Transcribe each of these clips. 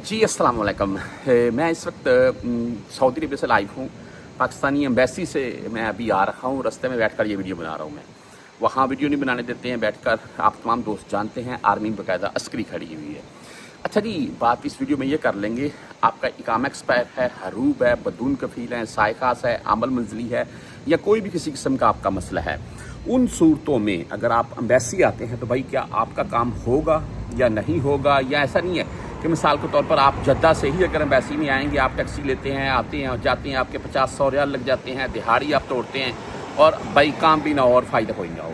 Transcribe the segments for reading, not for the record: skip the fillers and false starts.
जी अस्सलाम वालेकुम। मैं इस वक्त सऊदी अरब से लाइव हूँ। पाकिस्तानी एम्बेसी से मैं अभी आ रहा हूँ, रास्ते में बैठकर ये वीडियो बना रहा हूँ। मैं वहाँ वीडियो नहीं बनाने देते हैं बैठकर, आप तमाम दोस्त जानते हैं, आर्मी में बाकायदा अस्करी खड़ी हुई है। अच्छा जी, बात इस वीडियो में ये कर लेंगे, आपका इकामा एक्सपायर है, हरूब है, बदून कफील है, साय खास है, आमल मंजली है, या कोई भी किसी किस्म का आपका मसला है, उन सूरतों में अगर आप एम्बेसी आते हैं तो भाई क्या आपका काम होगा या नहीं होगा। या ऐसा नहीं है कि मिसाल के तौर पर आप जद्दा से ही अगर एम्बेसी में आएंगे, आप टैक्सी लेते हैं, आते हैं जाते हैं, आपके 50-100 रियाल लग जाते हैं, दिहाड़ी आप तोड़ते हैं और भाई काम भी ना हो और फ़ायदा कोई ना हो।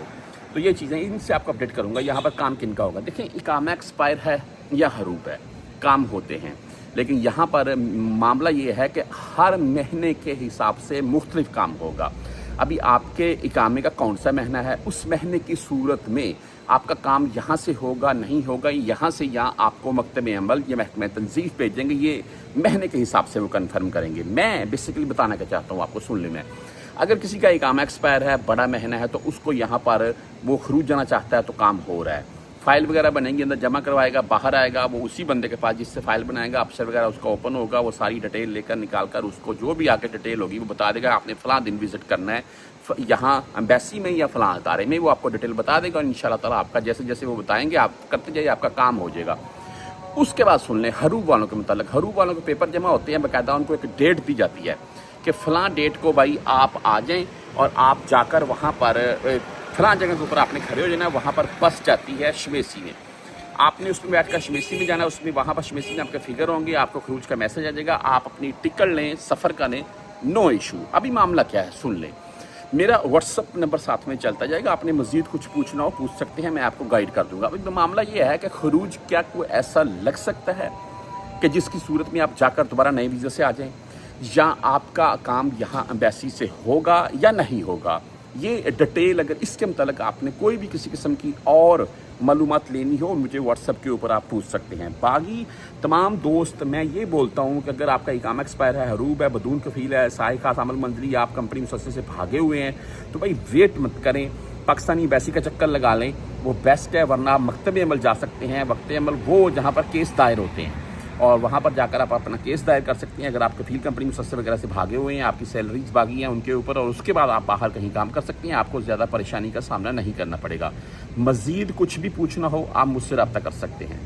तो ये चीज़ें इनसे आपको अपडेट करूँगा। यहाँ पर काम किन का होगा। देखें, इकामा एक्सपायर है या हरूब है, काम होते हैं, लेकिन यहाँ पर मामला ये है कि हर महीने के हिसाब से मुख्तलिफ काम होगा। अभी आपके इकामे का कौन सा महीना है, उस महीने की सूरत में आपका काम यहाँ से होगा नहीं होगा, यहाँ से यहाँ आपको मकतब अमल या महकमा तंजीफ भेजेंगे, ये महीने के हिसाब से वो कन्फर्म करेंगे। मैं बेसिकली बताना क्या चाहता हूँ आपको, सुन लें। मैं अगर किसी का इकामा एक्सपायर है, बड़ा महीना है, तो उसको यहाँ पर वो खरूज जाना चाहता है तो काम हो रहा है। फाइल वगैरह बनेंगी, अंदर जमा करवाएगा, बाहर आएगा, वो उसी बंदे के पास जिससे फाइल बनाएगा, अफसर वगैरह उसका ओपन होगा, वो सारी डिटेल लेकर निकाल कर उसको जो भी आगे डिटेल होगी वो बता देगा, आपने फ़लाँ दिन विज़िट करना है यहाँ एम्बेसी में या फ़लाँ अदारे में, वो आपको डिटेल बता देगा और इंशाल्लाह ताला आपका जैसे जैसे वो बताएंगे आप करते जाइए, आपका काम हो जाएगा। उसके बाद सुन लें हरूब वालों के मुतालिक, हरूब वालों के पेपर जमा होते हैं, बाकायदा उनको एक डेट दी जाती है कि फ़लाँ डेट को भाई आप आ जाएँ और आप जाकर वहाँ पर फलां जगह के ऊपर आपने खड़े हो जाना। वहाँ पर बस जाती है शमेसी में, आपने उसमें बैठकर शमेसी में जाना, उसमें वहाँ पर शमेसी में आपके फिगर होंगे, आपको खरूज का मैसेज आ जाएगा, आप अपनी टिकट लें, सफ़र का लें, नो इशू। अभी मामला क्या है सुन लें, मेरा व्हाट्सअप नंबर साथ में चलता जाएगा, आपने मज़ीद कुछ पूछना हो पूछ सकते हैं, मैं आपको गाइड कर दूँगा। अभी तो मामला ये है कि खरूज क्या कोई ऐसा लग सकता है कि जिसकी सूरत में आप जाकर दोबारा नए वीज़े से आ जाएँ, या आपका काम यहाँ एम्बेसी से होगा या नहीं होगा। ये डिटेल अगर इसके मतलब आपने कोई भी किसी किस्म की और मालूमात लेनी हो, मुझे व्हाट्सएप के ऊपर आप पूछ सकते हैं। बाकी तमाम दोस्त मैं ये बोलता हूँ कि अगर आपका इकामा एक्सपायर है, हरूब है, बदून कफील है, साय खास, आमल मंजली, आप कंपनी मुसलसल से भागे हुए हैं, तो भाई वेट मत करें, पाकिस्तानी एम्बेसी का चक्कर लगा लें, वो बेस्ट है। वरना आप मकतब अमल जा सकते हैं, वक्त अमल वो जहाँ पर केस दायर होते हैं, और वहाँ पर जाकर आप अपना केस दायर कर सकते हैं। अगर आप कफील कंपनी मुसलसल वगैरह से भागे हुए हैं, आपकी सैलरीज भागी हैं उनके ऊपर, और उसके बाद आप बाहर कहीं काम कर सकते हैं, आपको ज़्यादा परेशानी का सामना नहीं करना पड़ेगा। मज़ीद कुछ भी पूछना हो आप मुझसे रब्ता कर सकते हैं।